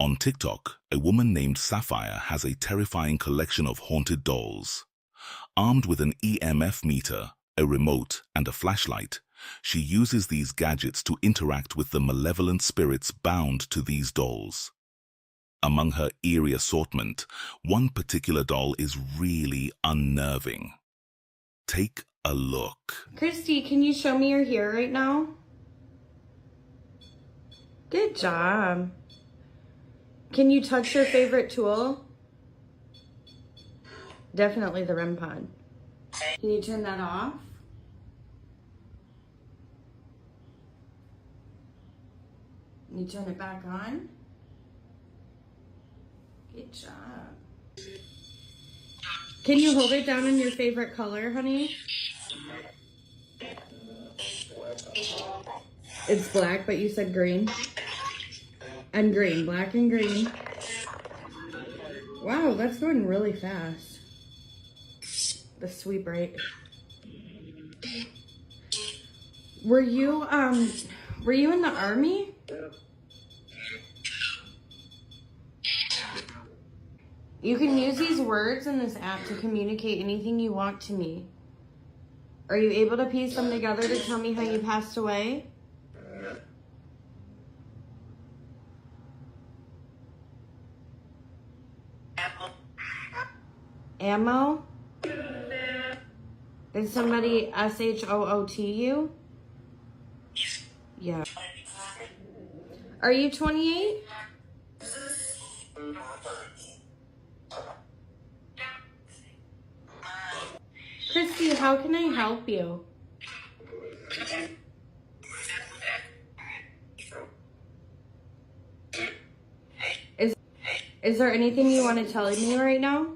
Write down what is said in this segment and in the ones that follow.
On TikTok, a woman named Sapphire has a terrifying collection of haunted dolls. Armed with an EMF meter, a remote, and a flashlight, she uses these gadgets to interact with the malevolent spirits bound to these dolls. Among her eerie assortment, one particular doll is really unnerving. Take a look. Christy, can you show me your hair right now? Good job. Can you touch your favorite tool? Definitely the REM pod. Can you turn that off? Can you turn it back on? Good job. Can you hold it down in your favorite color, honey? It's black, but you said green. And green, black and green. Wow, that's going really fast. The sweep rate. Were you in the army? You can use these words in this app to communicate anything you want to me. Are you able to piece them together to tell me how you passed away? Ammo? Did somebody SHOOT you? Yeah. Are you 28? Christy, how can I help you? Is there anything you want to tell me right now?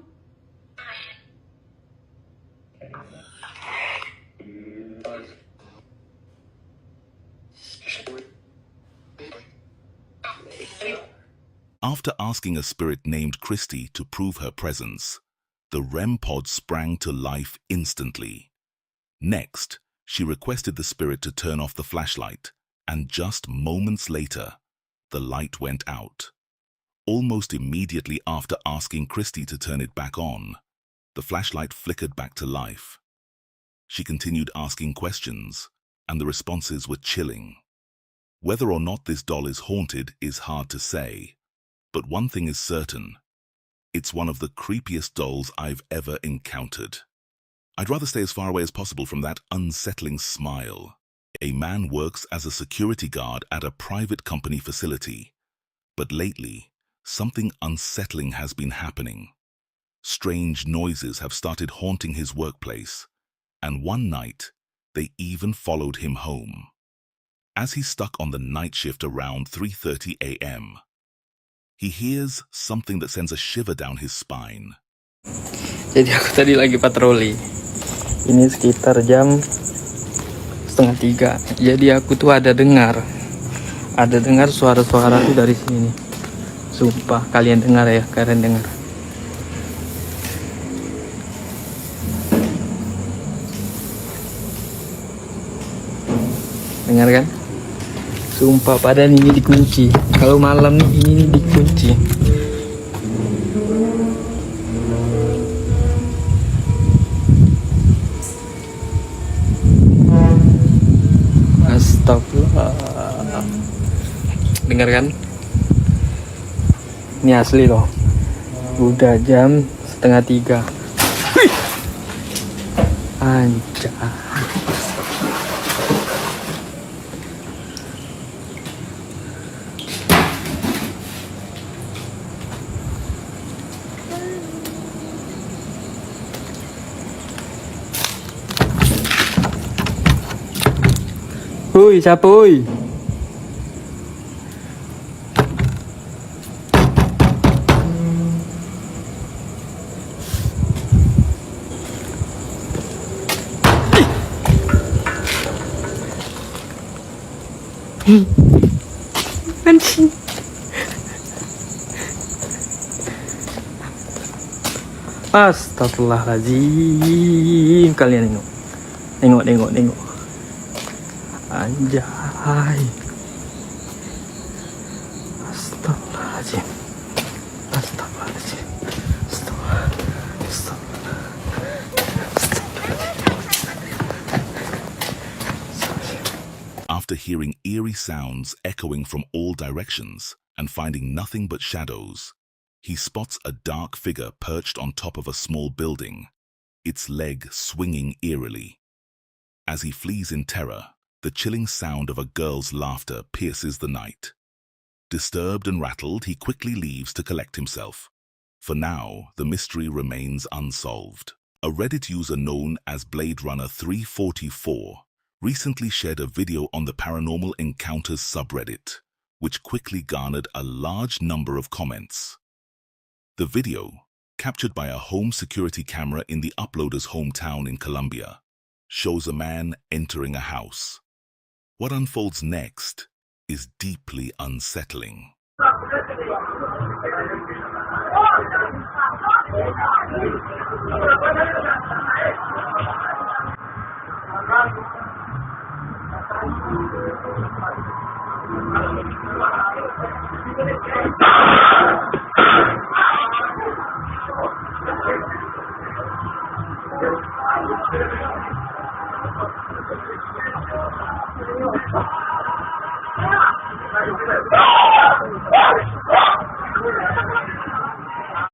After asking a spirit named Christy to prove her presence, the REM pod sprang to life instantly. Next, she requested the spirit to turn off the flashlight, and just moments later, the light went out. Almost immediately after asking Christy to turn it back on, the flashlight flickered back to life. She continued asking questions, and the responses were chilling. Whether or not this doll is haunted is hard to say, but one thing is certain. It's one of the creepiest dolls I've ever encountered. I'd rather stay as far away as possible from that unsettling smile. A man works as a security guard at a private company facility, but lately, something unsettling has been happening. Strange noises have started haunting his workplace, and one night, they even followed him home. As he's stuck on the night shift around 3:30 a.m., he hears something that sends a shiver down his spine. Jadi aku tadi lagi patroli. Ini sekitar jam 2:30. Jadi aku tuh ada dengar suara-suara tuh dari sini. Sumpah, kalian dengar ya, kalian dengar. Dengar kan? Sumpah, padahal ini dikunci. Kalau malam nih ini dikunci. Astagfirullah. Dengar kan? Ini asli loh. Udah jam 2:30. Wih! Anjay. Hui, siapa hui? Anjing. Astagfirullahaladzim. Kalian nengok. Anjay. Astagfirullahaladzim. After hearing eerie sounds echoing from all directions and finding nothing but shadows, he spots a dark figure perched on top of a small building, its leg swinging eerily. As he flees in terror, the chilling sound of a girl's laughter pierces the night. Disturbed and rattled, he quickly leaves to collect himself. For now, the mystery remains unsolved. A Reddit user known as Blade Runner 344 recently shared a video on the Paranormal Encounters subreddit, which quickly garnered a large number of comments. The video, captured by a home security camera in the uploader's hometown in Colombia, shows a man entering a house. What unfolds next is deeply unsettling.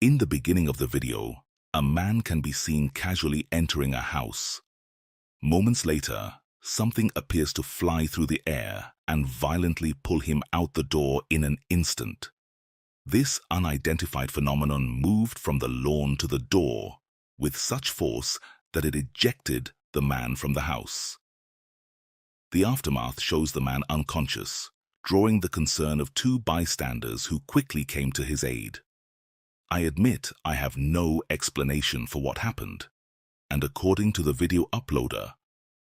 In the beginning of the video, a man can be seen casually entering a house. Moments later, something appears to fly through the air and violently pull him out the door in an instant. This unidentified phenomenon moved from the lawn to the door with such force that it ejected the man from the house. The aftermath shows the man unconscious, drawing the concern of two bystanders who quickly came to his aid. I admit I have no explanation for what happened, and according to the video uploader,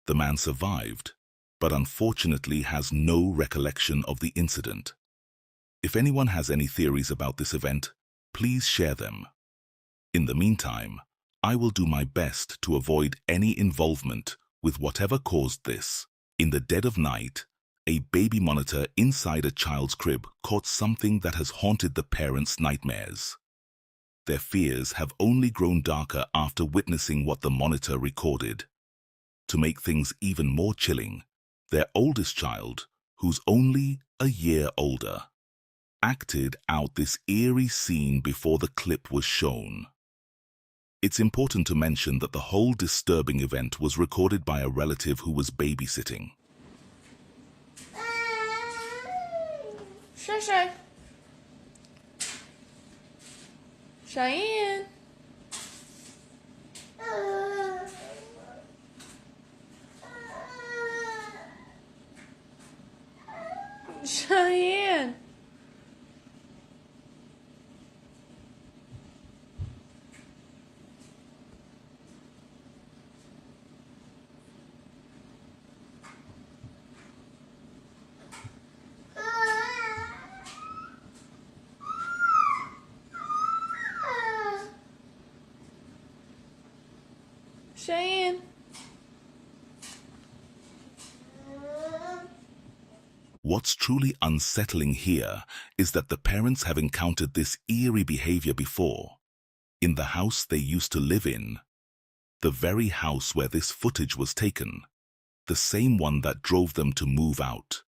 the man survived, but unfortunately has no recollection of the incident. If anyone has any theories about this event, please share them. In the meantime, I will do my best to avoid any involvement with whatever caused this. In the dead of night, a baby monitor inside a child's crib caught something that has haunted the parents' nightmares. Their fears have only grown darker after witnessing what the monitor recorded. To make things even more chilling, their oldest child, who's only a year older, acted out this eerie scene before the clip was shown. It's important to mention that the whole disturbing event was recorded by a relative who was babysitting. Shay. Cheyenne. Cheyenne. Cheyenne. What's truly unsettling here is that the parents have encountered this eerie behavior before, in the house they used to live in, the very house where this footage was taken, the same one that drove them to move out.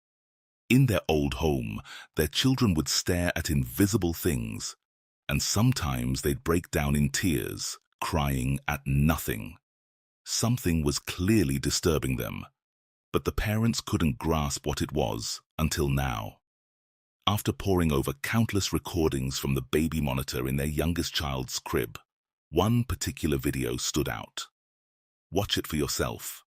In their old home, their children would stare at invisible things, and sometimes they'd break down in tears, crying at nothing. Something was clearly disturbing them, but the parents couldn't grasp what it was until now. After poring over countless recordings from the baby monitor in their youngest child's crib, one particular video stood out. Watch it for yourself.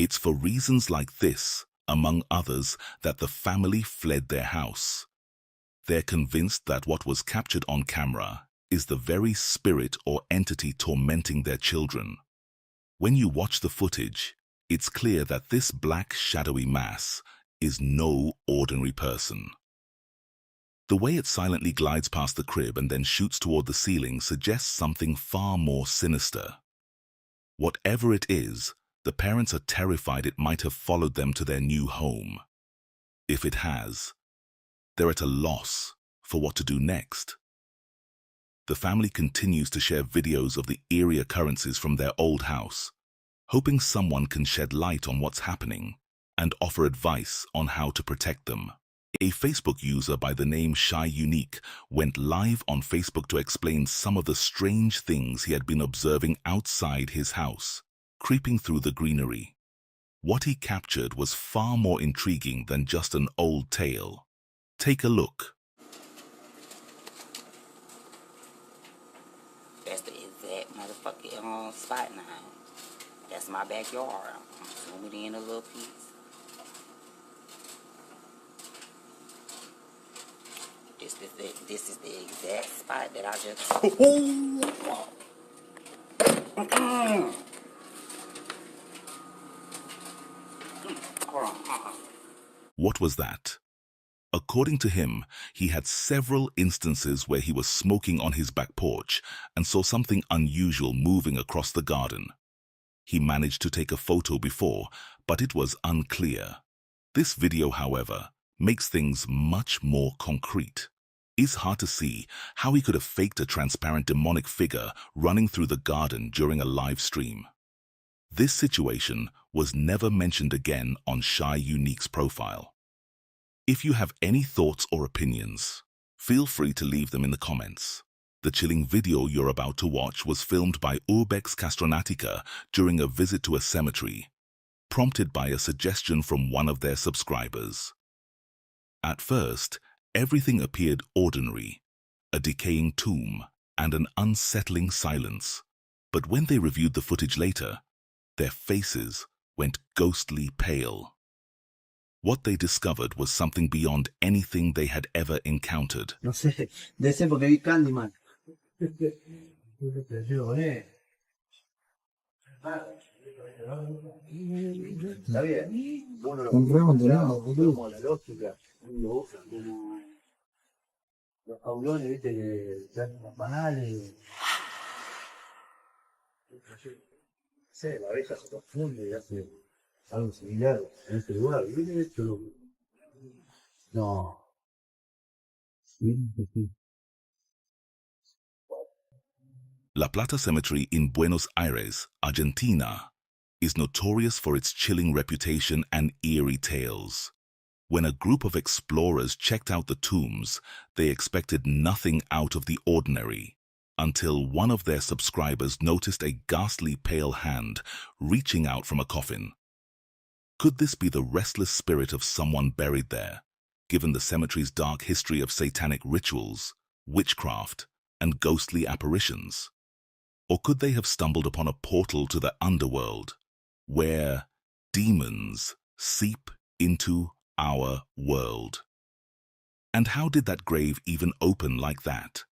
It's for reasons like this, among others, that the family fled their house. They're convinced that what was captured on camera is the very spirit or entity tormenting their children. When you watch the footage, it's clear that this black shadowy mass is no ordinary person. The way it silently glides past the crib and then shoots toward the ceiling suggests something far more sinister. Whatever it is, the parents are terrified it might have followed them to their new home. If it has, they're at a loss for what to do next. The family continues to share videos of the eerie occurrences from their old house, hoping someone can shed light on what's happening and offer advice on how to protect them. A Facebook user by the name Shy Unique went live on Facebook to explain some of the strange things he had been observing outside his house, creeping through the greenery. What he captured was far more intriguing than just an old tale. Take a look. That's the exact motherfucking spot now. That's my backyard. I'm zooming in a little piece. This is the exact spot that I just... Hold on. What was that? According to him, he had several instances where he was smoking on his back porch and saw something unusual moving across the garden. He managed to take a photo before, but it was unclear. This video, however, makes things much more concrete. It's hard to see how he could have faked a transparent demonic figure running through the garden during a live stream. This situation was never mentioned again on Shy Unique's profile. If you have any thoughts or opinions, feel free to leave them in the comments. The chilling video you're about to watch was filmed by Urbex Castronatica during a visit to a cemetery, prompted by a suggestion from one of their subscribers. At first, everything appeared ordinary, a decaying tomb and an unsettling silence. But when they reviewed the footage later, their faces went ghostly pale. What they discovered was something beyond anything they had ever encountered. No sé, debe ser porque vi Candyman. Está bien. Uno lo como la lógica, uno lo usa como los jaulones, viste, que dan los panales. Sí, la abeja se confunde y hace algo similar en este lugar. ¿Viste esto? No. Sí. La Plata Cemetery in Buenos Aires, Argentina, is notorious for its chilling reputation and eerie tales. When a group of explorers checked out the tombs, they expected nothing out of the ordinary, until one of their subscribers noticed a ghastly pale hand reaching out from a coffin. Could this be the restless spirit of someone buried there, given the cemetery's dark history of satanic rituals, witchcraft, and ghostly apparitions? Or could they have stumbled upon a portal to the underworld, where demons seep into our world? And how did that grave even open like that?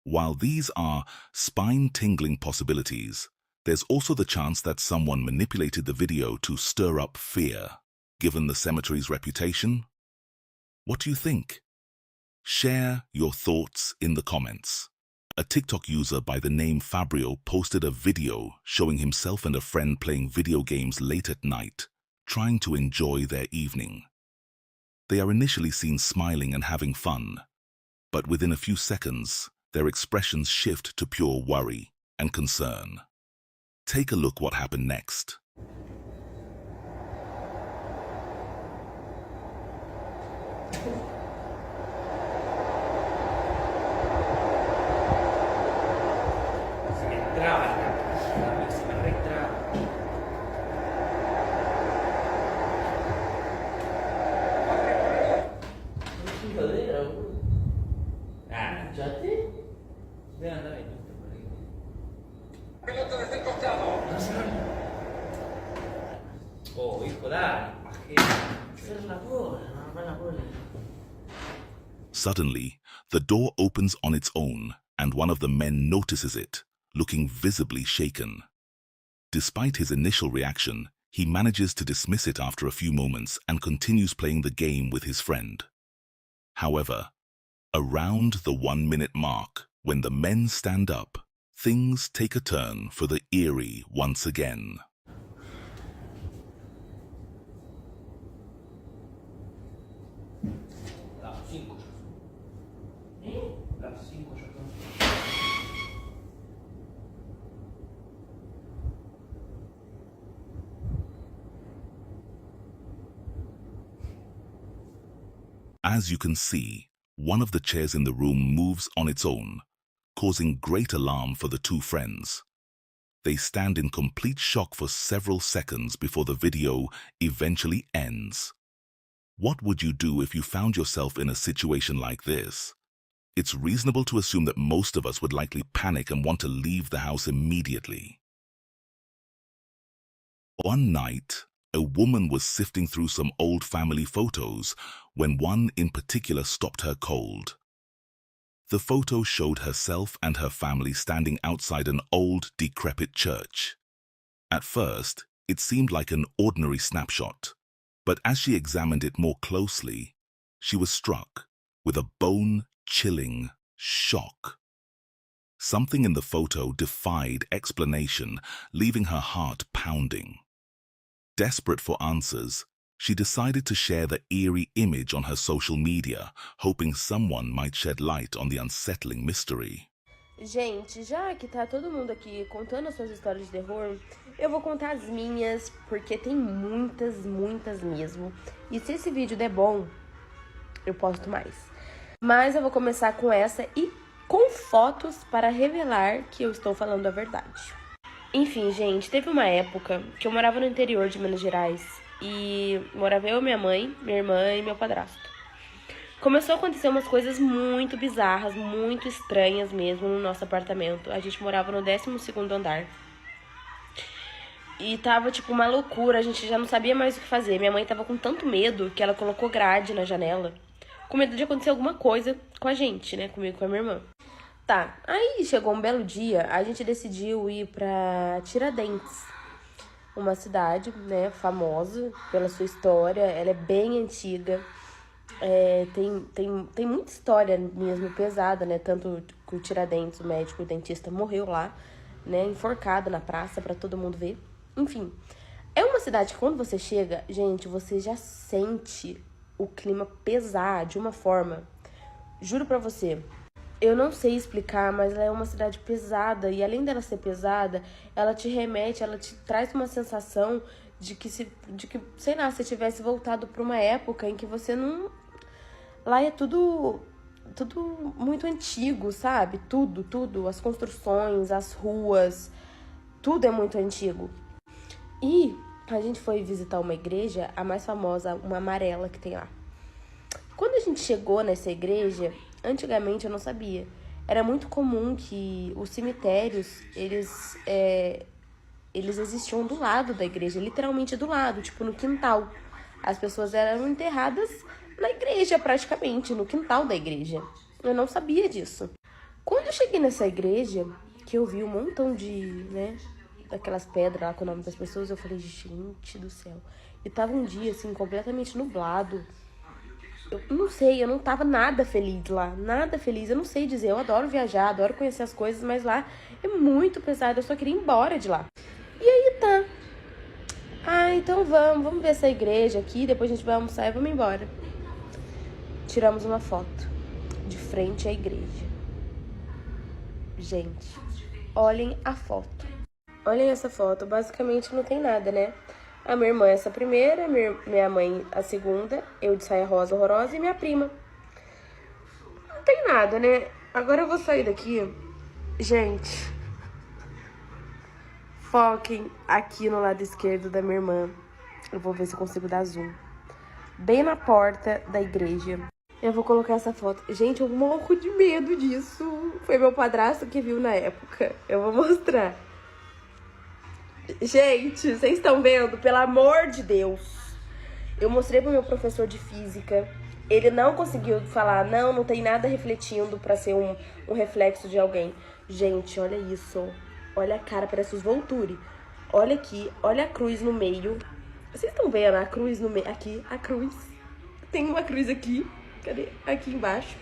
While these are spine-tingling possibilities, there's also the chance that someone manipulated the video to stir up fear, given the cemetery's reputation. What do you think? Share your thoughts in the comments. A TikTok user by the name Fabrio posted a video showing himself and a friend playing video games late at night, trying to enjoy their evening. They are initially seen smiling and having fun, but within a few seconds, their expressions shift to pure worry and concern. Take a look what happened next. Oh, hijo, dale. Suddenly, the door opens on its own, and one of the men notices it, looking visibly shaken. Despite his initial reaction, he manages to dismiss it after a few moments and continues playing the game with his friend. However, around the 1-minute mark, when the men stand up, things take a turn for the eerie once again. As you can see, one of the chairs in the room moves on its own, causing great alarm for the two friends. They stand in complete shock for several seconds before the video eventually ends. What would you do if you found yourself in a situation like this? It's reasonable to assume that most of us would likely panic and want to leave the house immediately. One night, a woman was sifting through some old family photos when one in particular stopped her cold. The photo showed herself and her family standing outside an old, decrepit church. At first, it seemed like an ordinary snapshot, but as she examined it more closely, she was struck with a bone-chilling shock. Something in the photo defied explanation, leaving her heart pounding. Desperate for answers, she decided to share the eerie image on her social media, hoping someone might shed light on the unsettling mystery. Gente, já que tá todo mundo aqui contando as suas histórias de terror, eu vou contar as minhas, porque tem muitas mesmo. E se esse vídeo der bom, eu posto mais. Mas eu vou começar com essa e com fotos para revelar que eu estou falando a verdade. Enfim, gente, teve uma época que eu morava no interior de Minas Gerais e morava eu, minha mãe, minha irmã e meu padrasto. Começou a acontecer umas coisas muito bizarras, muito estranhas mesmo no nosso apartamento. A gente morava no 12º andar. E tava tipo uma loucura, a gente já não sabia mais o que fazer. Minha mãe tava com tanto medo que ela colocou grade na janela, com medo de acontecer alguma coisa com a gente, né, comigo e com a minha irmã. Tá, aí chegou um belo dia, a gente decidiu ir pra Tiradentes, uma cidade, né, famosa pela sua história, ela é bem antiga, tem muita história mesmo pesada, né, tanto que o Tiradentes, o médico, o dentista, morreu lá, né, enforcado na praça pra todo mundo ver. Enfim, é uma cidade que quando você chega, gente, você já sente o clima pesar de uma forma, juro pra você. Eu não sei explicar, mas ela é uma cidade pesada. E além dela ser pesada, ela te remete, ela te traz uma sensação de que, sei lá, você tivesse voltado para uma época em que você não... Lá é tudo muito antigo, sabe? Tudo. As construções, as ruas, tudo é muito antigo. E a gente foi visitar uma igreja, a mais famosa, uma amarela que tem lá. Quando a gente chegou nessa igreja... Antigamente eu não sabia. Era muito comum que os cemitérios, eles existiam do lado da igreja, literalmente do lado, tipo no quintal. As pessoas eram enterradas na igreja, praticamente, no quintal da igreja. Eu não sabia disso. Quando eu cheguei nessa igreja, que eu vi um montão de, né, daquelas pedras lá com o nome das pessoas, eu falei, gente do céu. E tava um dia, assim, completamente nublado. Eu não sei, eu não tava nada feliz lá, nada feliz, eu não sei dizer, eu adoro viajar, adoro conhecer as coisas, mas lá é muito pesado, eu só queria ir embora de lá. E aí tá, então vamos ver essa igreja aqui, depois a gente vai almoçar e vamos embora. Tiramos uma foto de frente à igreja. Gente, olhem a foto. Olhem essa foto, basicamente não tem nada, né? A minha irmã essa primeira, minha mãe a segunda, eu de saia rosa horrorosa e minha prima. Não tem nada, né? Agora eu vou sair daqui. Gente, foquem aqui no lado esquerdo da minha irmã. Eu vou ver se eu consigo dar zoom. Bem na porta da igreja. Eu vou colocar essa foto. Gente, eu morro de medo disso. Foi meu padrasto que viu na época. Eu vou mostrar. Gente, vocês estão vendo? Pelo amor de Deus. Eu mostrei pro meu professor de física. Ele não conseguiu falar, não tem nada refletindo pra ser um reflexo de alguém. Gente, olha isso. Olha a cara, parece os Volturi. Olha aqui, olha a cruz no meio. Vocês estão vendo a cruz no meio? Aqui, a cruz. Tem uma cruz aqui. Cadê? Aqui embaixo.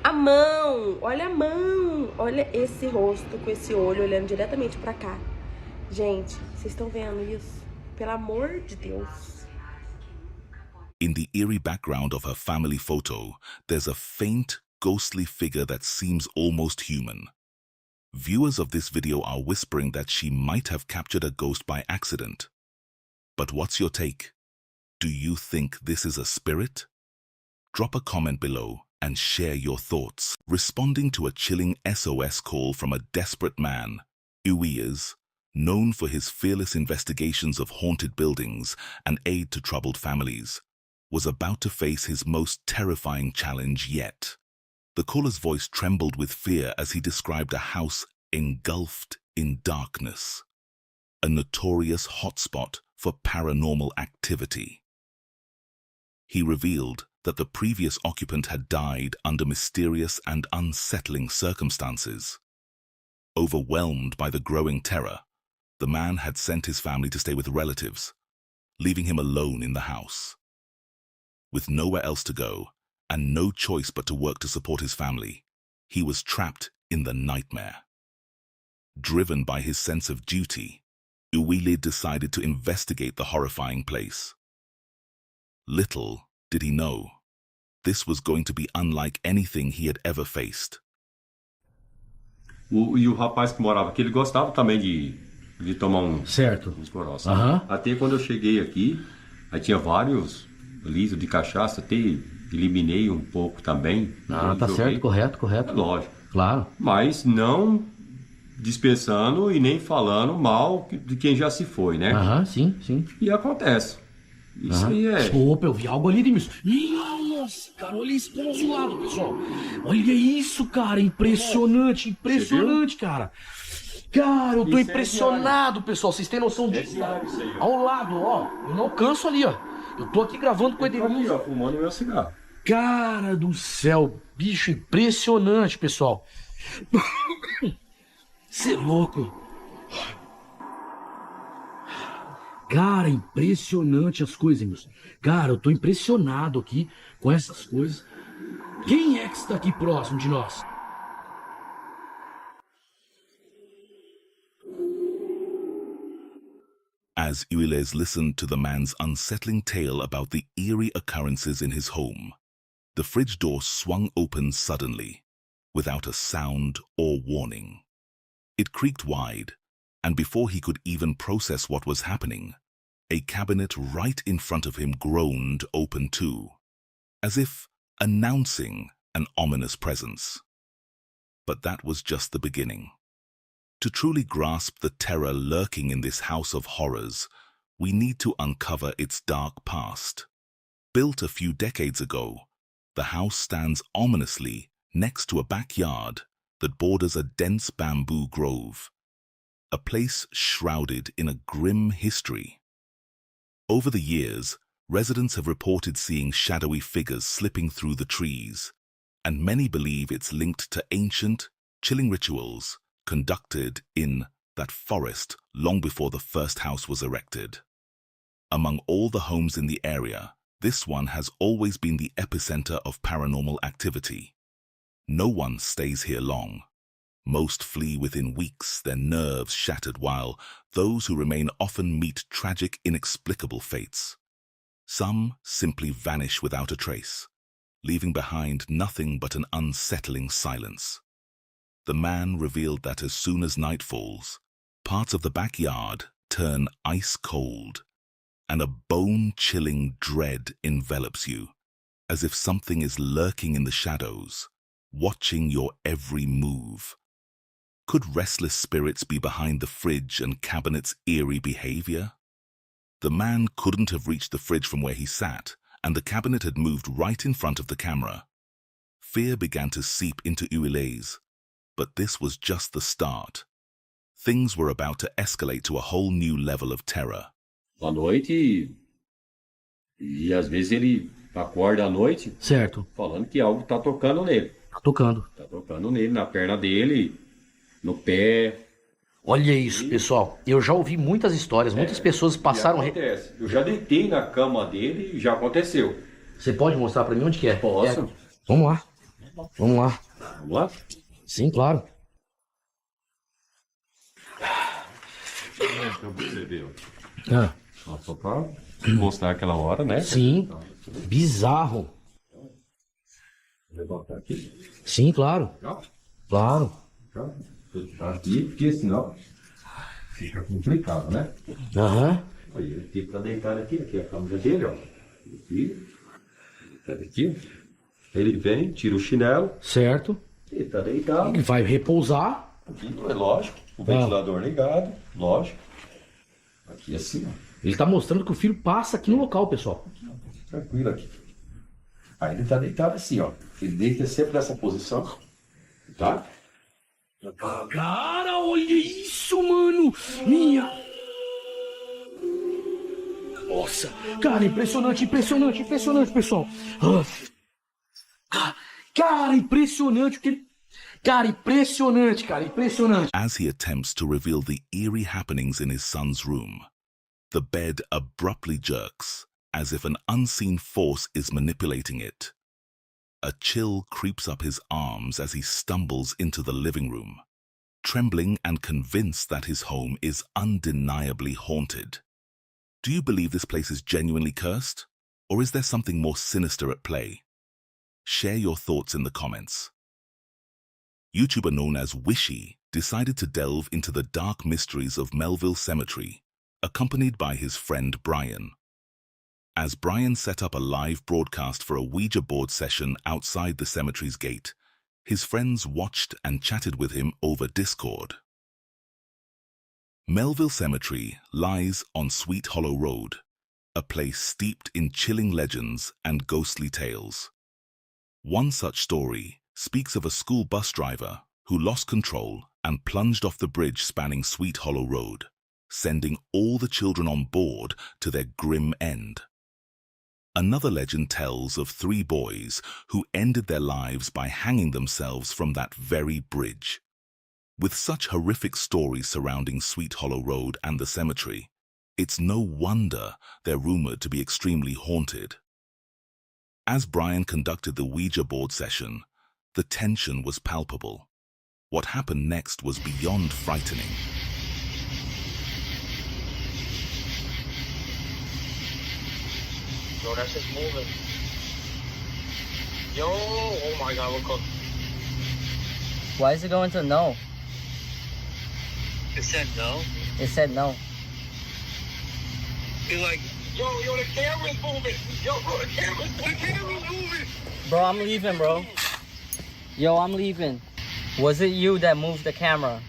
A mão, olha a mão. Olha esse rosto com esse olho olhando diretamente pra cá. Gente, vocês estão vendo isso? Pelo amor de Deus. In the eerie background of her family photo, there's a faint, ghostly figure that seems almost human. Viewers of this video are whispering that she might have captured a ghost by accident. But what's your take? Do you think this is a spirit? Drop a comment below and share your thoughts. Responding to a chilling SOS call from a desperate man, Uwias, known for his fearless investigations of haunted buildings and aid to troubled families, was about to face his most terrifying challenge yet. The caller's voice trembled with fear as he described a house engulfed in darkness, a notorious hotspot for paranormal activity. He revealed that the previous occupant had died under mysterious and unsettling circumstances. Overwhelmed by the growing terror, the man had sent his family to stay with relatives, leaving him alone in the house. With nowhere else to go, and no choice but to work to support his family, he was trapped in the nightmare. Driven by his sense of duty, Uwile decided to investigate the horrifying place. Little did he know, this was going to be unlike anything he had ever faced. E o rapaz que morava aqui, ele gostava também de tomar uns gorós. Até quando eu cheguei aqui, aí tinha vários litros de cachaça, até eliminei um pouco também. Ah, tá certo, correto. É lógico. Claro. Mas não dispensando e nem falando mal de quem já se foi, né? Sim. E acontece. Isso aí é... Opa, eu vi algo ali, Edmilson. Nossa, cara, olha isso pelo azulado, pessoal. Olha isso, cara, impressionante, cara. Cara, eu tô impressionado, pessoal. Vocês têm noção disso? Ao lado, ó. Eu não alcanço ali, ó. Eu tô aqui gravando com o Edmilson. Fumando meu cigarro. Cara do céu, bicho impressionante, pessoal. Você é louco. Cara, impressionante as coisas, Edmilson. Cara, eu tô impressionado aqui com essas coisas. Quem é que está aqui próximo de nós? As Uwiles listened to the man's unsettling tale about the eerie occurrences in his home, the fridge door swung open suddenly, without a sound or warning. It creaked wide, and before he could even process what was happening, a cabinet right in front of him groaned open too, as if announcing an ominous presence. But that was just the beginning. To truly grasp the terror lurking in this house of horrors, we need to uncover its dark past. Built a few decades ago, the house stands ominously next to a backyard that borders a dense bamboo grove, a place shrouded in a grim history. Over the years, residents have reported seeing shadowy figures slipping through the trees, and many believe it's linked to ancient, chilling rituals conducted in that forest long before the first house was erected. Among all the homes in the area, this one has always been the epicenter of paranormal activity. No one stays here long. Most flee within weeks, their nerves shattered, while those who remain often meet tragic, inexplicable fates. Some simply vanish without a trace, leaving behind nothing but an unsettling silence. The man revealed that as soon as night falls, parts of the backyard turn ice cold, and a bone-chilling dread envelops you, as if something is lurking in the shadows, watching your every move. Could restless spirits be behind the fridge and cabinet's eerie behavior? The man couldn't have reached the fridge from where he sat, and the cabinet had moved right in front of the camera. Fear began to seep into Uwiles, but this was just the start. Things were about to escalate to a whole new level of terror. À noite, e às vezes ele acorda à noite, Certo, falando que algo tá tocando nele. tá tocando. Tá tocando nele, na perna dele, no pé. Olha isso, pessoal. Eu já ouvi muitas histórias, muitas pessoas passaram... Acontece. Eu já deitei na cama dele e já aconteceu. Você pode mostrar pra mim onde que é? Posso? Vamos lá. Vamos lá. Vamos lá? Sim, claro. Então você viu. Ah, Só pra mostrar aquela hora, né? sim. Bizarro. Vou levantar aqui. Sim, claro. Ó, Claro. tá aqui, porque senão fica complicado, né? Aham. Aí ele tem que estar deitado aqui, aqui é a cama dele, ó. Aqui. Tá aqui. Ele vem, tira o chinelo, Certo. ele tá deitado. Ele vai repousar. Aqui, é lógico. O ventilador ligado, lógico. Aqui assim, ó. Ele tá mostrando que o filho passa aqui no local, pessoal. Tranquilo aqui. Aí ele tá deitado assim, ó. Ele deita sempre nessa posição, tá? Cara, olha isso, mano. Minha... Nossa. Cara, impressionante, impressionante, impressionante, pessoal. Cara, impressionante o que ele... Cara, impressionante, cara, impressionante. As he attempts to reveal the eerie happenings in his son's room, the bed abruptly jerks, as if an unseen force is manipulating it. A chill creeps up his arms as he stumbles into the living room, trembling and convinced that his home is undeniably haunted. Do you believe this place is genuinely cursed? Or is there something more sinister at play? Share your thoughts in the comments. YouTuber known as Wishy decided to delve into the dark mysteries of Melville Cemetery, accompanied by his friend Brian. As Brian set up a live broadcast for a Ouija board session outside the cemetery's gate, his friends watched and chatted with him over Discord. Melville Cemetery lies on Sweet Hollow Road, a place steeped in chilling legends and ghostly tales. One such story speaks of a school bus driver who lost control and plunged off the bridge spanning Sweet Hollow Road, sending all the children on board to their grim end. Another legend tells of 3 boys who ended their lives by hanging themselves from that very bridge. With such horrific stories surrounding Sweet Hollow Road and the cemetery, it's no wonder they're rumored to be extremely haunted. As Brian conducted the Ouija board session, the tension was palpable. What happened next was beyond frightening. Bro, that's just moving. Yo, oh my god, we're cooked. Why is it going to no? It said no. It said no. Be like, yo, the camera's moving. Yo, the camera's moving. Bro, I'm leaving, bro. Yo, I'm leaving. Was it you that moved the camera?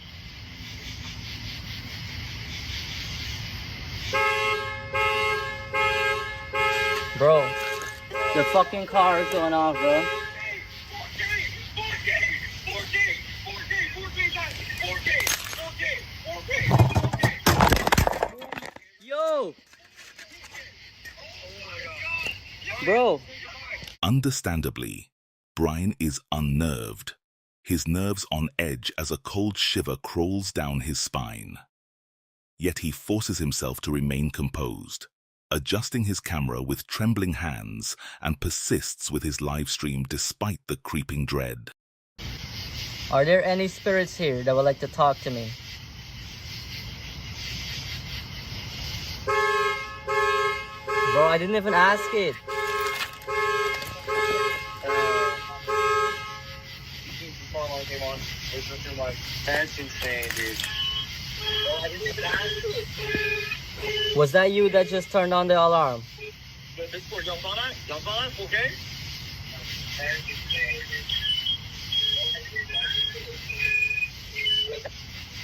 Bro, the fucking car is going off, bro. 4K. Yo! Bro. Understandably, Brian is unnerved, his nerves on edge as a cold shiver crawls down his spine. Yet he forces himself to remain composed, adjusting his camera with trembling hands, and persists with his live stream despite the creeping dread. Are there any spirits here that would like to talk to me? Bro, I didn't even ask it. That's insane, dude. I didn't even ask you. Was that you that just turned on the alarm? Jump on it, okay?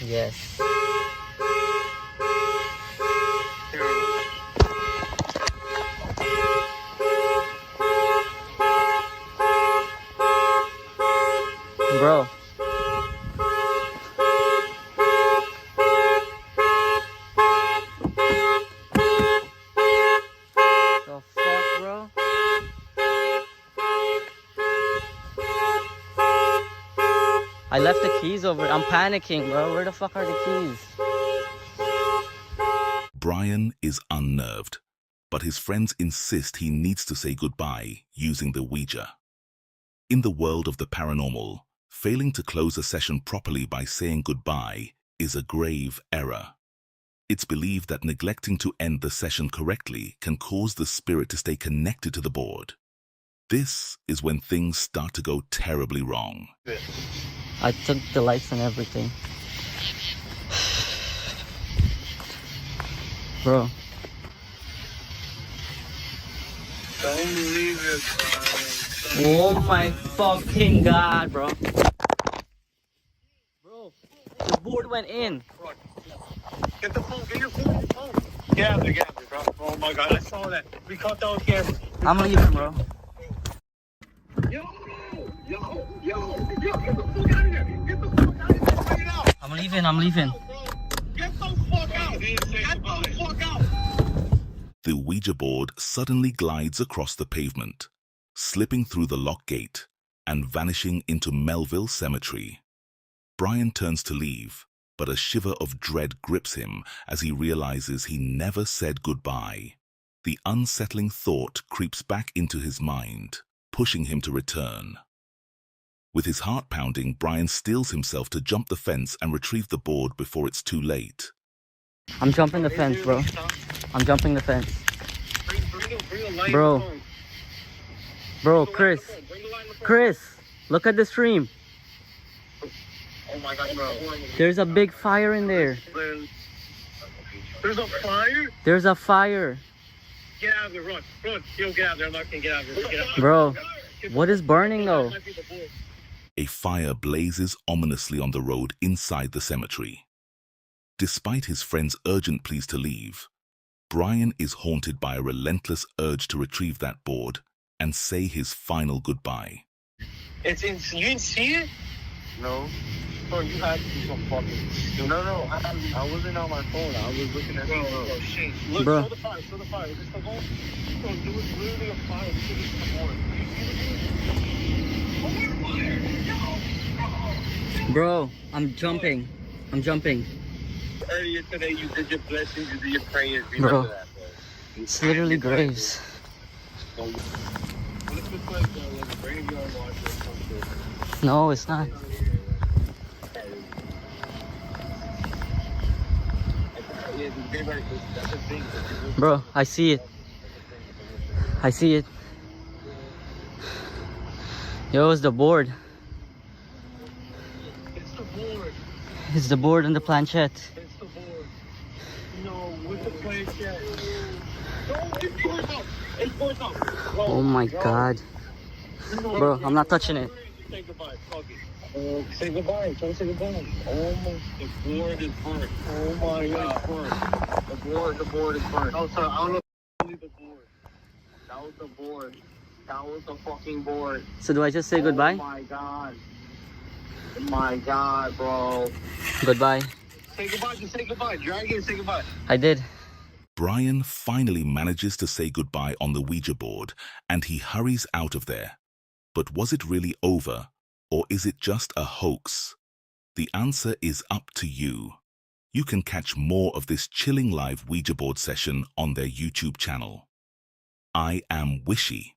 Yes. Bro. The fuck, bro? I left the keys over. I'm panicking, bro. Where the fuck are the keys? Brian is unnerved, but his friends insist he needs to say goodbye using the Ouija. In the world of the paranormal, failing to close a session properly by saying goodbye is a grave error. It's believed that neglecting to end the session correctly can cause the spirit to stay connected to the board. This is when things start to go terribly wrong. I took the lights and everything. Bro. Don't believe it, Oh my fucking god, bro. Bro, the board went in. Get the phone, get your phone, Get out there, bro. Oh my god, I saw that. We caught that on camera. I'm leaving, bro. Yo, get the fuck out of here. Get the fuck out of here right now. I'm leaving. Get the fuck out. Get the fuck out. The Ouija board suddenly glides across the pavement, slipping through the lock gate and vanishing into Melville Cemetery. Brian turns to leave, but a shiver of dread grips him as he realizes he never said goodbye. The unsettling thought creeps back into his mind, pushing him to return. With his heart pounding, Brian steels himself to jump the fence and retrieve the board before it's too late. I'm jumping the fence, bro. I'm jumping the fence. Bro, Chris, look at the stream. Oh my god, bro. There's a big fire in there. There's a fire? There's a fire. Get out of there, run. Yo, get out of there. I'm not gonna get out of there. Get out. Bro, what is burning though? A fire blazes ominously on the road inside the cemetery. Despite his friend's urgent pleas to leave, Brian is haunted by a relentless urge to retrieve that board and say his final goodbye. It's in. You didn't see it? No. Bro, you had to do some fucking. No. I wasn't on my phone. I was looking at. Oh shit! Look, bro. Show the fire. Is this the hole? Bro, there was literally a fire. This is the board. Bro, I'm jumping. Earlier today, you did your blessings, you did your prayers. Bro, Remember that, bro. it's literally graves. What if it's like a graveyard watch or something? No, it's not. Bro, I see it. Yo, it's the board. It's the board and the planchette. It's the board. No, with the planchette. No, it's boards up. Oh my god. Bro, I'm not touching it. Say goodbye. Fuck it. Say goodbye. Try to say goodbye. Oh my. The board is burnt. Oh my god. The board is burnt. Oh, sorry. I don't know if the board. That was the board. That was the fucking board. So do I just say goodbye? Oh my god. My god, bro. Goodbye. Say goodbye. Just say goodbye. Drag it and say goodbye. I did. Brian finally manages to say goodbye on the Ouija board, and he hurries out of there. But was it really over, or is it just a hoax? The answer is up to you. You can catch more of this chilling live Ouija board session on their YouTube channel. I am Wishy.